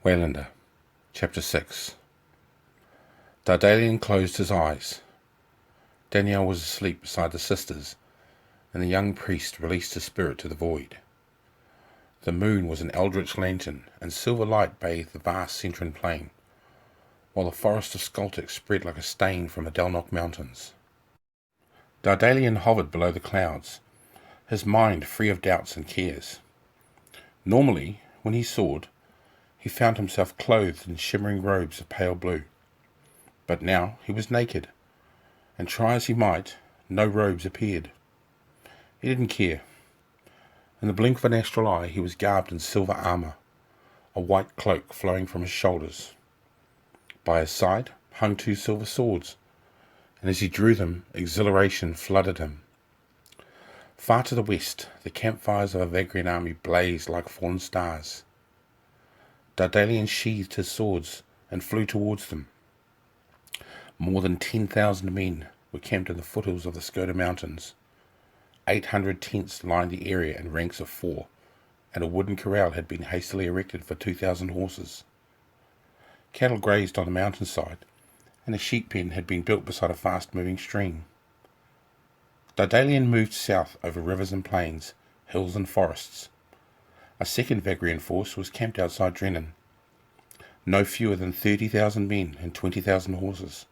Waylander, Chapter 6. Dardalian closed his eyes. Danielle was asleep beside the sisters, and the young priest released his spirit to the void. The moon was an eldritch lantern, and silver light bathed the vast central plain, while the forest of Chptr spread like a stain from the Delnock mountains. Dardalian hovered below the clouds, his mind free of doubts and cares. Normally, when he soared, he found himself clothed in shimmering robes of pale blue. But now he was naked, and try as he might, no robes appeared. He didn't care. In the blink of an astral eye, he was garbed in silver armour, a white cloak flowing from his shoulders. By his side hung 2 silver swords, and as he drew them, exhilaration flooded him. Far to the west, the campfires of a Vagrian army blazed like fallen stars. Dardalian sheathed his swords and flew towards them. More than 10,000 men were camped in the foothills of the Chptr mountains. 800 tents lined the area in ranks of 4, and a wooden corral had been hastily erected for 2,000 horses. Cattle grazed on the mountainside, and a sheep pen had been built beside a fast-moving stream. Dardalian moved south over rivers and plains, hills and forests. A second Vagrian force was camped outside Drennan. No fewer than 30,000 men and 20,000 horses.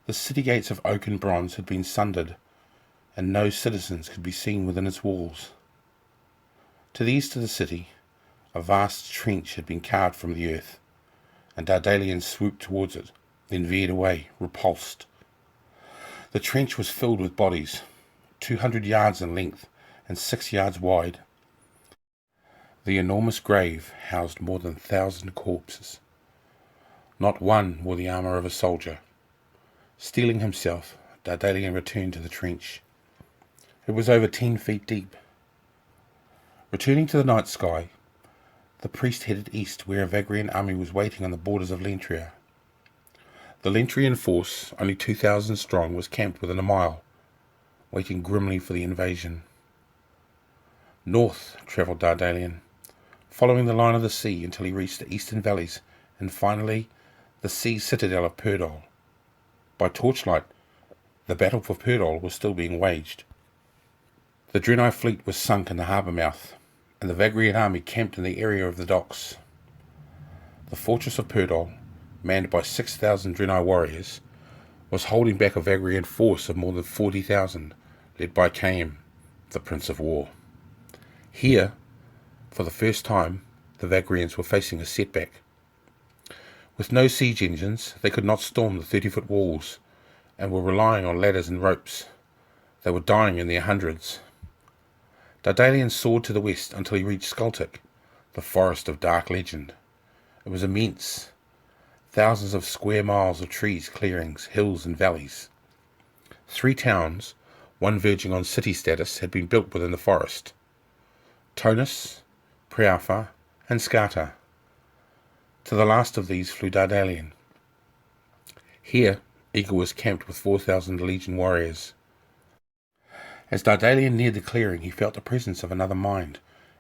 The city gates of oak and bronze had been sundered, and no citizens could be seen within its walls. To the east of the city, a vast trench had been carved from the earth, and Dardalian swooped towards it, then veered away, repulsed. The trench was filled with bodies, 200 yards in length and 6 yards wide. The enormous grave housed more than 1,000 corpses. Not one wore the armour of a soldier. Steeling himself, Dardalian returned to the trench. It was over 10 feet deep. Returning to the night sky, the priest headed east where a Vagrian army was waiting on the borders of Lentria. The Lentrian force, only 2,000 strong, was camped within a mile, waiting grimly for the invasion. North travelled Dardalian, following the line of the sea until he reached the eastern valleys and finally the sea citadel of Poodle. By torchlight, the battle for Poodle was still being waged. The Drenai fleet was sunk in the harbour mouth, and the Vagrian army camped in the area of the docks. The fortress of Poodle, manned by 6,000 Drenai warriors, was holding back a Vagrian force of more than 40,000, led by Cain, the Prince of War. Here, for the first time, the Vagrians were facing a setback. With no siege engines, they could not storm the 30-foot walls, and were relying on ladders and ropes. They were dying in their hundreds. Dardalian soared to the west until he reached Chptr, the forest of dark legend. It was immense. Thousands of square miles of trees, clearings, hills and valleys. 3 towns, one verging on city status, had been built within the forest. Tonus, Prealpha and Chptr. To the last of these flew Dardalian. Here, Eagle was camped with 4,000 legion warriors. As Dardalian neared the clearing, he felt the presence of another mind,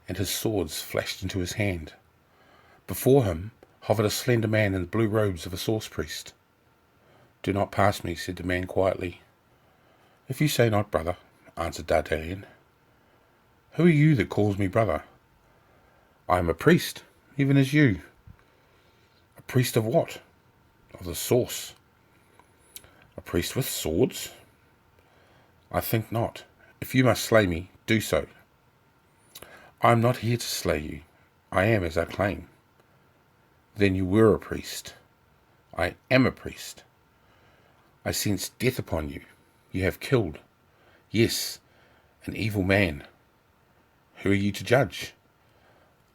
and his swords flashed into his hand. Before him hovered a slender man in the blue robes of a source priest. "Do not pass me," said the man quietly. "If you say not, brother," answered Dardalian. "Who are you that calls me brother?" "I am a priest, even as you." "A priest of what?" "Of the source." "A priest with swords?" "I think not. If you must slay me, do so." "I am not here to slay you. I am as I claim." "Then you were a priest." "I am a priest." "I sense death upon you. You have killed. Yes, an evil man. Who are you to judge?"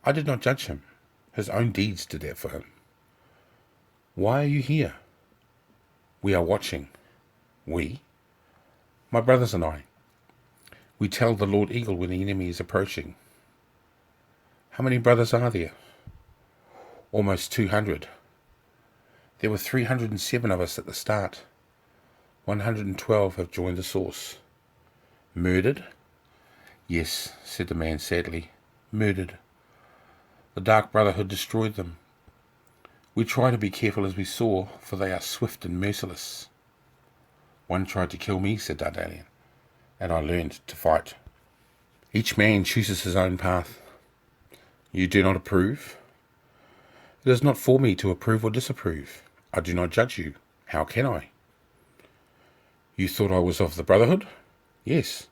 "I did not judge him. His own deeds did that for him." "Why are you here?" "We are watching." "We?" "My brothers and I. We tell the Lord Eagle when the enemy is approaching." "How many brothers are there?" "Almost 200. There were 307 of us at the start. 112 have joined the source." "Murdered?" "Yes," said the man sadly. "Murdered. The Dark Brotherhood destroyed them. We try to be careful as we soar, for they are swift and merciless. One tried to kill me, said Dardalian, and I learned to fight. Each man chooses his own path. You do not approve? It is not for me to approve or disapprove. I do not judge you. How can I? You thought I was of the Brotherhood? Yes,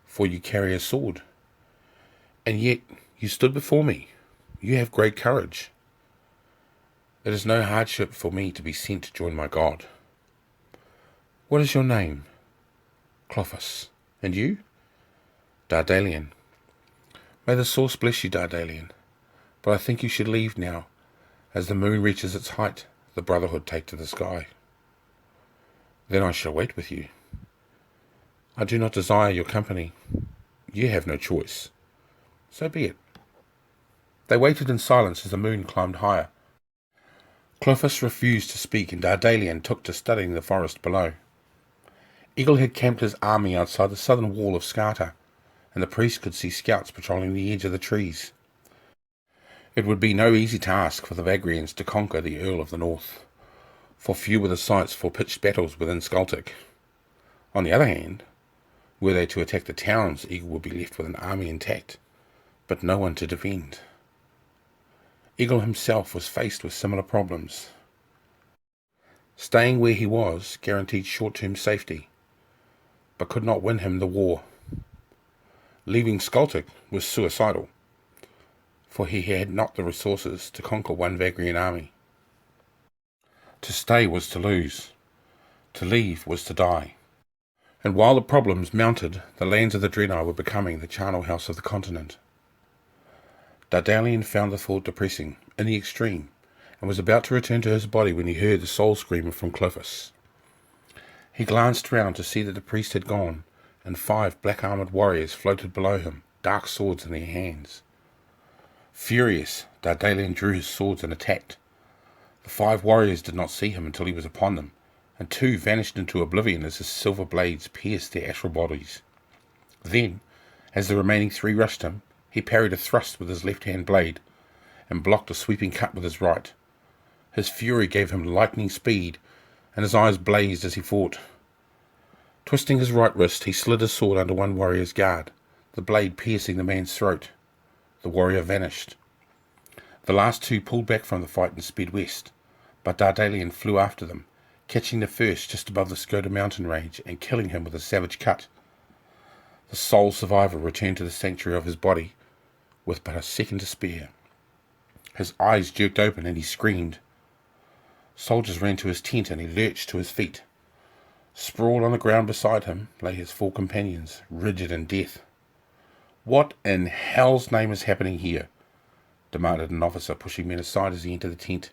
for you carry a sword. And yet you stood before me. You have great courage. It is no hardship for me to be sent to join my God. What is your name? Clophis. And you? Dardalian. May the source bless you, Dardalian. But I think you should leave now. As the moon reaches its height, the Brotherhood take to the sky. Then I shall wait with you. I do not desire your company. You have no choice. So be it. They waited in silence as the moon climbed higher. Clophis refused to speak, and Dardalian took to studying the forest below. Eagle had camped his army outside the southern wall of Chptr, and the priest could see scouts patrolling the edge of the trees. It would be no easy task for the Vagrians to conquer the Earl of the North, for few were the sites for pitched battles within Chptr. On the other hand, were they to attack the towns, Eagle would be left with an army intact, but no one to defend. Eagle himself was faced with similar problems. Staying where he was guaranteed short-term safety, but could not win him the war. Leaving Chptr was suicidal, for he had not the resources to conquer one Vagrian army. To stay was to lose. To leave was to die. And while the problems mounted, the lands of the Draenei were becoming the charnel house of the continent. Dardalian found the thought depressing, in the extreme, and was about to return to his body when he heard the soul screamer from Clophis. He glanced round to see that the priest had gone, and 5 black-armoured warriors floated below him, dark swords in their hands. Furious, Dardalian drew his swords and attacked. The 5 warriors did not see him until he was upon them, and 2 vanished into oblivion as his silver blades pierced their astral bodies. Then, as the remaining 3 rushed him, he parried a thrust with his left-hand blade, and blocked a sweeping cut with his right. His fury gave him lightning speed, and his eyes blazed as he fought. Twisting his right wrist, he slid his sword under one warrior's guard, the blade piercing the man's throat. The warrior vanished. The last 2 pulled back from the fight and sped west, but Dardalian flew after them, catching the first just above the Skoda mountain range and killing him with a savage cut. The sole survivor returned to the sanctuary of his body, with but a second to spare. His eyes jerked open and he screamed. Soldiers ran to his tent and he lurched to his feet. Sprawled on the ground beside him lay his 4 companions, rigid in death. "What in hell's name is happening here?" demanded an officer, pushing men aside as he entered the tent.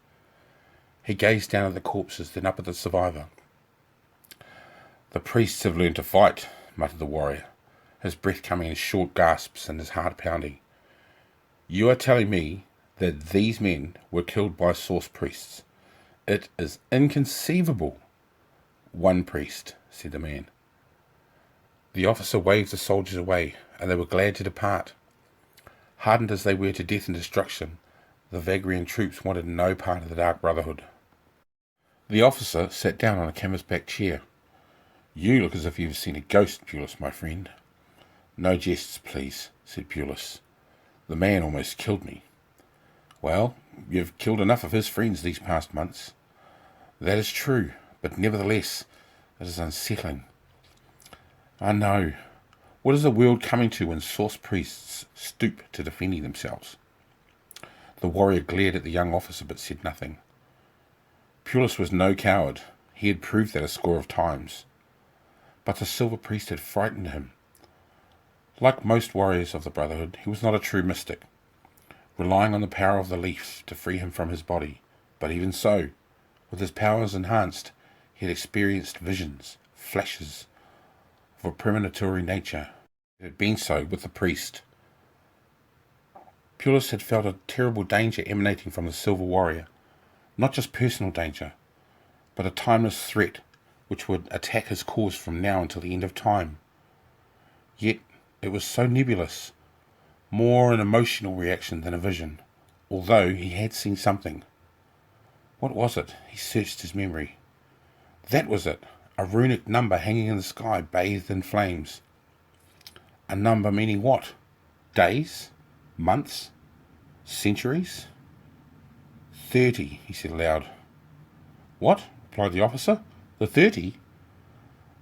He gazed down at the corpses, then up at the survivor. "The priests have learned to fight," muttered the warrior, his breath coming in short gasps and his heart pounding. "You are telling me that these men were killed by source priests? It is inconceivable." "One priest," said the man. The officer waved the soldiers away, and they were glad to depart. Hardened as they were to death and destruction, the Vagrian troops wanted no part of the Dark Brotherhood. The officer sat down on a canvas-back chair. "You look as if you've seen a ghost, Pulis, my friend." "No jests, please," said Pulis. "The man almost killed me." "Well, you've killed enough of his friends these past months." "That is true, but nevertheless, it is unsettling." "I know. What is the world coming to when source priests stoop to defending themselves?" The warrior glared at the young officer but said nothing. Pulis was no coward. He had proved that a score of times. But the silver priest had frightened him. Like most warriors of the Brotherhood, he was not a true mystic, relying on the power of the leaf to free him from his body. But even so, with his powers enhanced, he had experienced visions, flashes, of a premonitory nature. It had been so with the priest. Pulis had felt a terrible danger emanating from the silver warrior, not just personal danger, but a timeless threat which would attack his cause from now until the end of time. Yet it was so nebulous, more an emotional reaction than a vision, although he had seen something. What was it? He searched his memory. That was it. A runic number hanging in the sky, bathed in flames. A number meaning what? Days? Months? Centuries? 30, he said aloud. What? Replied the officer. The 30?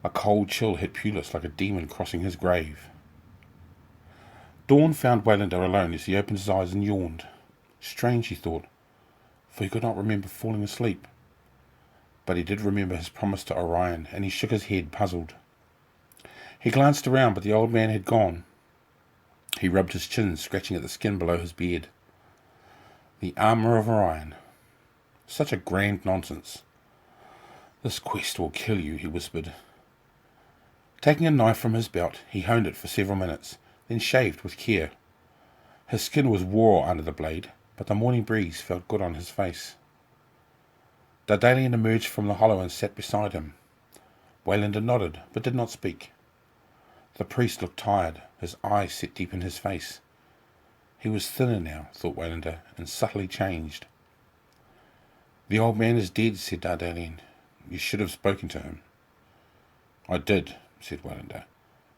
A cold chill hit Pulis like a demon crossing his grave. Dawn found Waylander alone as he opened his eyes and yawned. Strange, he thought, for he could not remember falling asleep. But he did remember his promise to Orion, and he shook his head, puzzled. He glanced around, but the old man had gone. He rubbed his chin, scratching at the skin below his beard. The armour of Orion. Such a grand nonsense. This quest will kill you, he whispered. Taking a knife from his belt, he honed it for several minutes, then shaved with care. His skin was raw under the blade, but the morning breeze felt good on his face. Daedalian emerged from the hollow and sat beside him. Waylander nodded, but did not speak. The priest looked tired, his eyes set deep in his face. He was thinner now, thought Waylander, and subtly changed. The old man is dead, said Daedalian. You should have spoken to him. I did, said Waylander.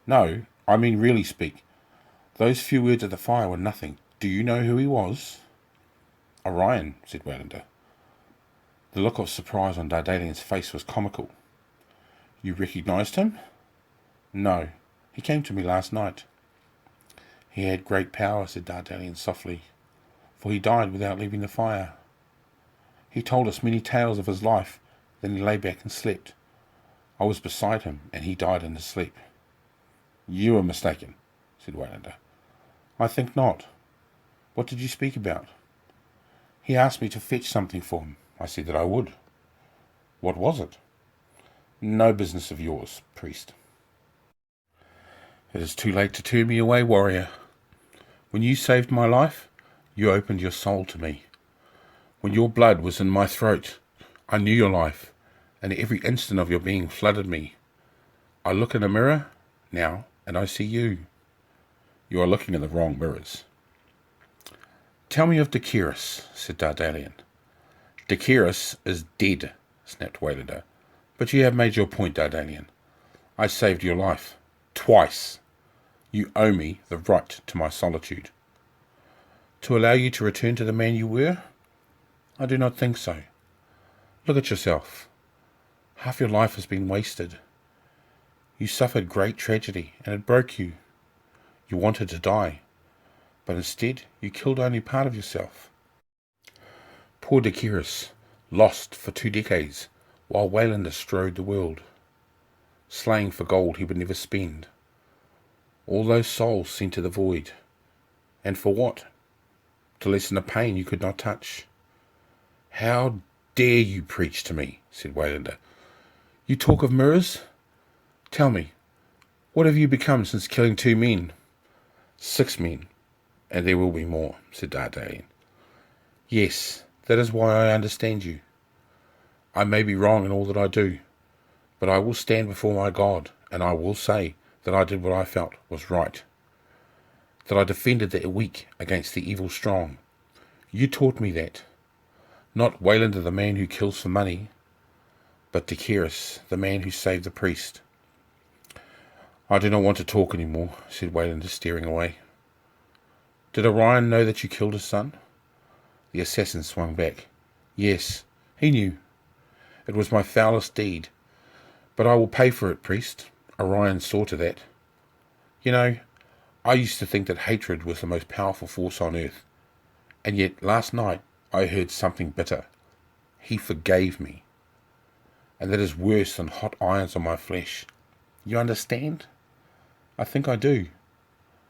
No, I mean really speak. Those few words at the fire were nothing. Do you know who he was? Orion, said Waylander. The look of surprise on Daedalian's face was comical. You recognised him? No, he came to me last night. He had great power, said Daedalian softly, for he died without leaving the fire. He told us many tales of his life, then he lay back and slept. I was beside him, and he died in his sleep. You are mistaken, said Waylander. I think not. What did you speak about? He asked me to fetch something for him. I said that I would. What was it? No business of yours, priest. It is too late to turn me away, warrior. When you saved my life, you opened your soul to me. When your blood was in my throat, I knew your life, and every instant of your being flooded me. I look in a mirror now, and I see you. You are looking in the wrong mirrors. Tell me of Dekiris, said Daedalian. Dekiris is dead, snapped Waylander. But you have made your point, Daedalian. I saved your life. Twice. You owe me the right to my solitude. To allow you to return to the man you were? I do not think so. Look at yourself. Half your life has been wasted. You suffered great tragedy, and it broke you. You wanted to die, but instead you killed only part of yourself. Poor Dekiris, lost for 2 decades, while Waylander strode the world, slaying for gold he would never spend. All those souls sent to the void. And for what? To lessen a pain you could not touch. How dare you preach to me, said Waylander. You talk of mirrors? Tell me, what have you become since killing 2 men? 6 men, and there will be more, said Daedalian. Yes, that is why I understand you. I may be wrong in all that I do, but I will stand before my God, and I will say that I did what I felt was right, that I defended the weak against the evil strong. You taught me that. Not Waylander, the man who kills for money, but Dekiris, the man who saved the priest. I do not want to talk any more, said Waylander, staring away. Did Orion know that you killed his son? The assassin swung back. Yes, he knew. It was my foulest deed. But I will pay for it, priest. Orion saw to that. You know, I used to think that hatred was the most powerful force on earth. And yet last night I heard something bitter. He forgave me. And that is worse than hot irons on my flesh. You understand? I think I do.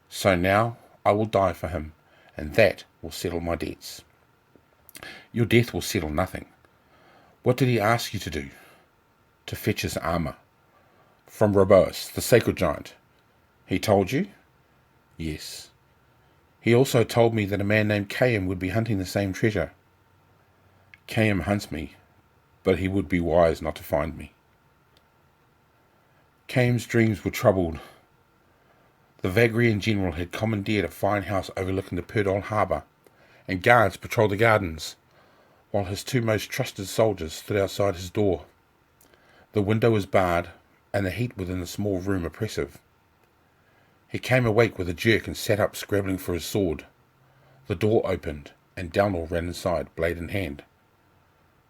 So now I will die for him, and that will settle my debts. Your death will settle nothing. What did he ask you to do? To fetch his armour. From Robous, the sacred giant. He told you? Yes. He also told me that a man named Cain would be hunting the same treasure. Cain hunts me, but he would be wise not to find me. Cain's dreams were troubled. The Vagrian general had commandeered a fine house overlooking the Poodle harbour, and guards patrolled the gardens, while his two most trusted soldiers stood outside his door. The window was barred, and the heat within the small room oppressive. He came awake with a jerk and sat up, scrabbling for his sword. The door opened, and Downall ran inside, blade in hand.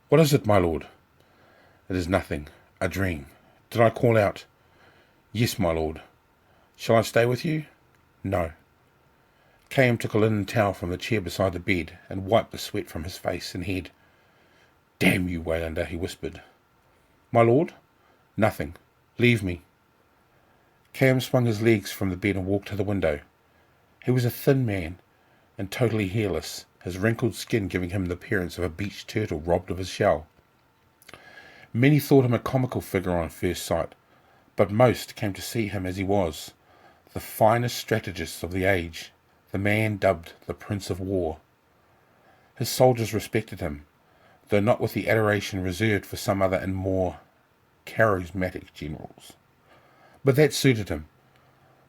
"What is it, my lord?" "It is nothing. A dream. Did I call out?" "Yes, my lord." "Shall I stay with you?" "No." Cain took a linen towel from the chair beside the bed and wiped the sweat from his face and head. "Damn you, Waylander," he whispered. "My lord?" "Nothing. Leave me." Cain swung his legs from the bed and walked to the window. He was a thin man and totally hairless, his wrinkled skin giving him the appearance of a beached turtle robbed of his shell. Many thought him a comical figure on first sight, but most came to see him as he was, the finest strategist of the age, the man dubbed the Prince of War. His soldiers respected him, though not with the adoration reserved for some other and more charismatic generals. But that suited him,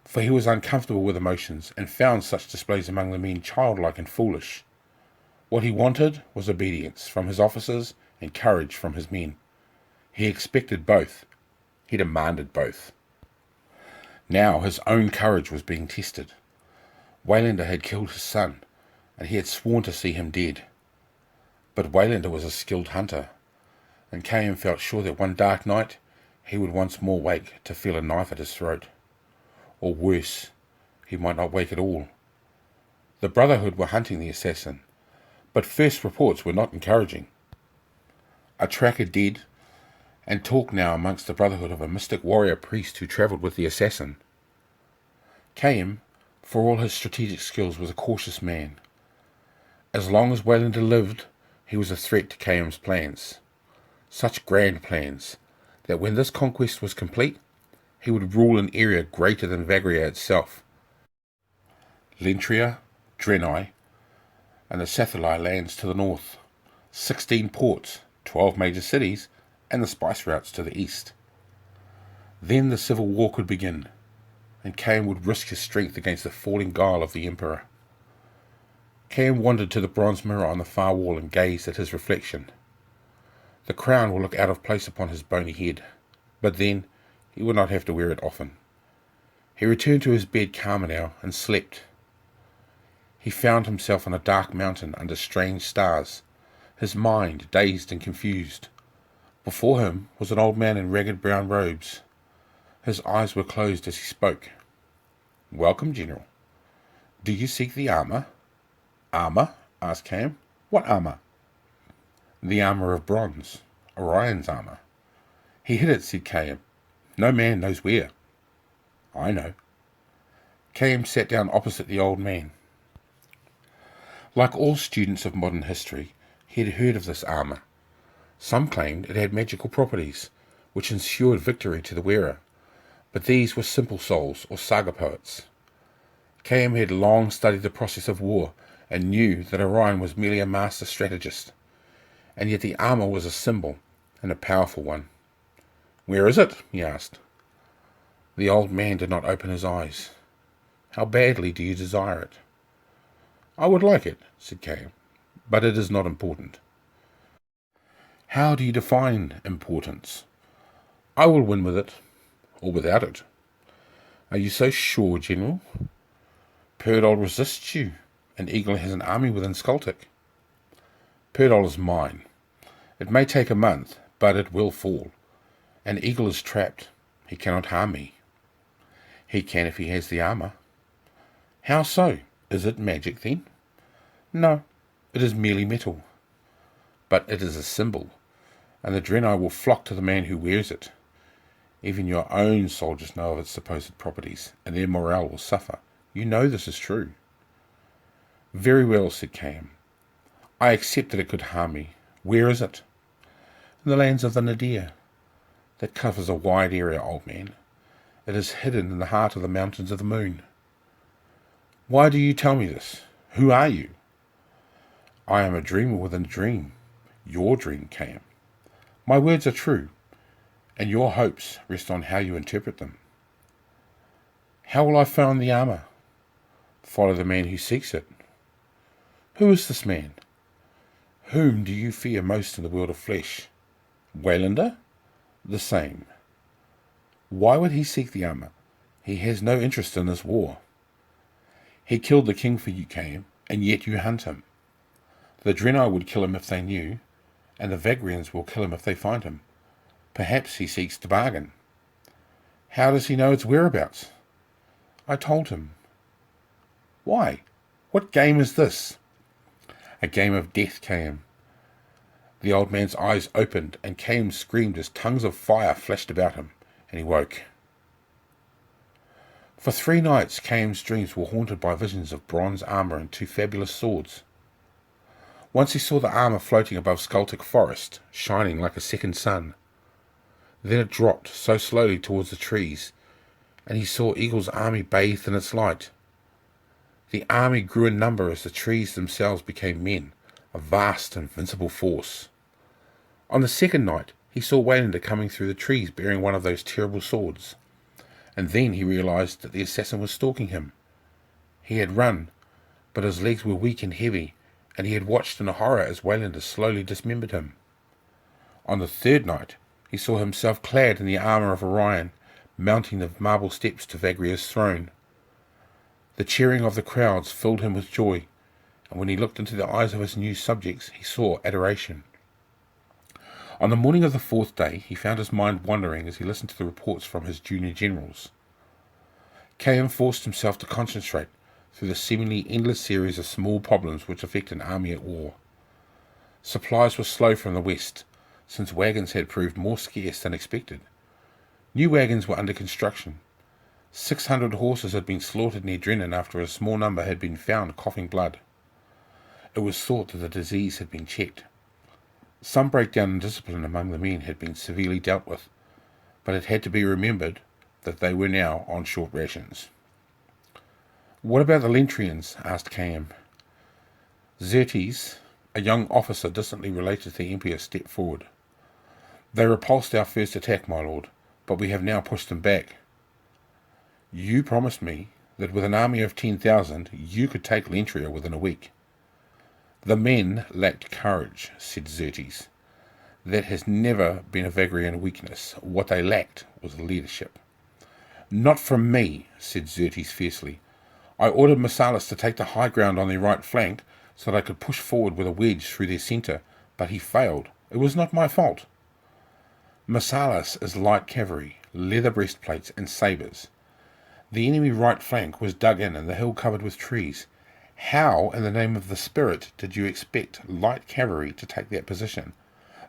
for he was uncomfortable with emotions, and found such displays among the men childlike and foolish. What he wanted was obedience from his officers and courage from his men. He expected both. He demanded both. Now his own courage was being tested. Waylander had killed his son, and he had sworn to see him dead. But Waylander was a skilled hunter, and Cain felt sure that one dark night he would once more wake to feel a knife at his throat. Or worse, he might not wake at all. The Brotherhood were hunting the assassin, but first reports were not encouraging. A tracker dead, and talk now amongst the Brotherhood of a mystic warrior priest who travelled with the assassin. Cain, for all his strategic skills, was a cautious man. As long as Waylander lived, he was a threat to Cain's plans. Such grand plans, that when this conquest was complete, he would rule an area greater than Vagria itself. Lentria, Drenai, and the Sathali lands to the north, 16 ports, 12 major cities, and the spice routes to the east. Then the civil war could begin, and Cain would risk his strength against the falling guile of the Emperor. Cain wandered to the bronze mirror on the far wall and gazed at his reflection. The crown will look out of place upon his bony head, but then he would not have to wear it often. He returned to his bed calmer now and slept. He found himself on a dark mountain under strange stars, his mind dazed and confused. Before him was an old man in ragged brown robes. His eyes were closed as he spoke. "Welcome, General. Do you seek the armour?" "Armour?" asked Cain. "What armour?" "The armour of bronze, Orion's armour." "He hid it," said Cain. "No man knows where." "I know." Cain sat down opposite the old man. Like all students of modern history, he had heard of this armour. Some claimed it had magical properties, which ensured victory to the wearer, but these were simple souls or saga poets. Cain had long studied the process of war, and knew that Orion was merely a master strategist, and yet the armour was a symbol, and a powerful one. "Where is it?" he asked. The old man did not open his eyes. "How badly do you desire it?" "I would like it," said Cain, "but it is not important." "How do you define importance?" "I will win with it, or without it." "Are you so sure, General?" "Poodle resists you, and Eagle has an army within Skultic." "Poodle is mine. It may take a month, but it will fall. And Eagle is trapped. He cannot harm me." "He can if he has the armour." "How so? Is it magic, then?" "No, it is merely metal. But it is a symbol, and the Drenai will flock to the man who wears it. Even your own soldiers know of its supposed properties, and their morale will suffer. You know this is true." "Very well," said Cain. "I accept that it could harm me. Where is it?" "In the lands of the Nadir." "That covers a wide area, old man. It is hidden in the heart of the mountains of the moon." "Why do you tell me this? Who are you?" "I am a dreamer within a dream. Your dream, Cain. My words are true, and your hopes rest on how you interpret them." "How will I find the armour?" "Follow the man who seeks it." Who is this man? Whom do you fear most in the world of flesh? Waylander? The same. Why would he seek the armour? He has no interest in this war. He killed the king for you, Cain, and yet you hunt him. The Draenei would kill him if they knew, and the Vagrians will kill him if they find him. Perhaps he seeks to bargain. How does he know its whereabouts? I told him. Why? What game is this? A game of death, Cain. The old man's eyes opened, and Cain screamed as tongues of fire flashed about him, and he woke. For 3 nights Cain's dreams were haunted by visions of bronze armour and 2 fabulous swords. Once he saw the armour floating above Skultic Forest, shining like a second sun. Then it dropped so slowly towards the trees, and he saw Eagle's army bathed in its light. The army grew in number as the trees themselves became men, a vast invincible force. On the 2nd night he saw Waylander coming through the trees bearing one of those terrible swords, and then he realized that the assassin was stalking him. He had run, but his legs were weak and heavy, and he had watched in horror as Waylander slowly dismembered him. On the 3rd night he saw himself clad in the armour of Orion, mounting the marble steps to Vagria's throne. The cheering of the crowds filled him with joy, and when he looked into the eyes of his new subjects, he saw adoration. On the morning of the 4th day, he found his mind wandering as he listened to the reports from his junior generals. Cain forced himself to concentrate through the seemingly endless series of small problems which affect an army at war. Supplies were slow from the west, since wagons had proved more scarce than expected. New wagons were under construction. 600 horses had been slaughtered near Drennan after a small number had been found coughing blood. It was thought that the disease had been checked. Some breakdown in discipline among the men had been severely dealt with, but it had to be remembered that they were now on short rations. "What about the Lentrians?" asked Cain. Xerxes, a young officer distantly related to the Emperor, stepped forward. "They repulsed our first attack, my lord, but we have now pushed them back." "You promised me that with an army of 10,000 you could take Lentria within a week." "The men lacked courage," said Xerxes. "That has never been a Vagrian weakness. What they lacked was leadership." "Not from me," said Xerxes fiercely. "I ordered Messalas to take the high ground on their right flank so that I could push forward with a wedge through their centre, but he failed. It was not my fault." "Messalas is light cavalry, leather breastplates and sabres. The enemy right flank was dug in and the hill covered with trees. How, in the name of the spirit, did you expect light cavalry to take that position?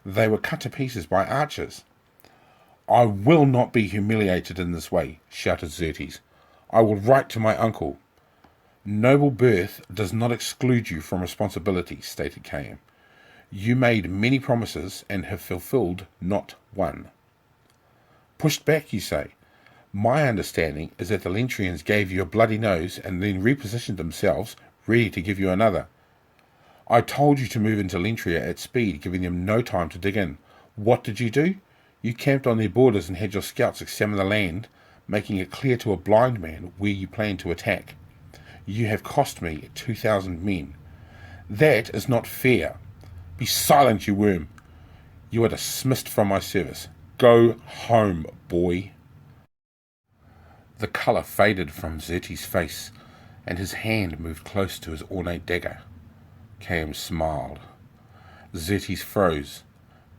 They were cut to pieces by archers." "I will not be humiliated in this way," shouted Xerxes. "I will write to my uncle." "Noble birth does not exclude you from responsibility," stated Cain. "You made many promises and have fulfilled not one." "Pushed back, you say? My understanding is that the Lentrians gave you a bloody nose and then repositioned themselves, ready to give you another." "I told you to move into Lentria at speed, giving them no time to dig in. What did you do? You camped on their borders and had your scouts examine the land, making it clear to a blind man where you planned to attack. You have cost me 2,000 men. That is not fair." "Be silent, you worm. You are dismissed from my service. Go home, boy." The colour faded from Xerxes' face, and his hand moved close to his ornate dagger. Cain smiled. Xerxes froze,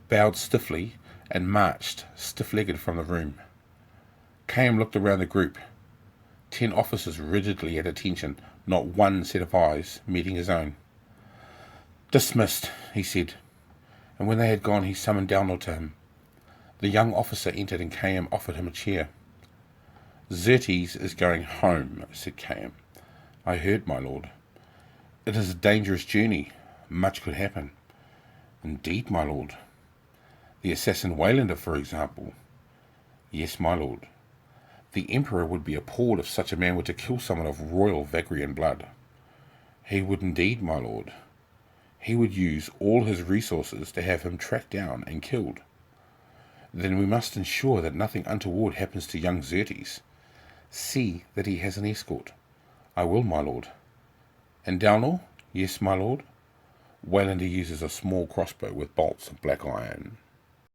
bowed stiffly, and marched stiff-legged from the room. Cain looked around the group. 10 officers rigidly at attention, not one set of eyes meeting his own. "Dismissed," he said, and when they had gone he summoned Downall to him. The young officer entered and Cain offered him a chair. "Xerxes is going home," said Cain. "I heard, my lord." "It is a dangerous journey. Much could happen." "Indeed, my lord." "The assassin Waylander, for example." "Yes, my lord. The Emperor would be appalled if such a man were to kill someone of royal Vagrian blood." "He would indeed, my lord. He would use all his resources to have him tracked down and killed." "Then we must ensure that nothing untoward happens to young Xerxes. See that he has an escort." "I will, my lord." "And Downall, Yes, my lord. Waylander uses a small crossbow with bolts of black iron.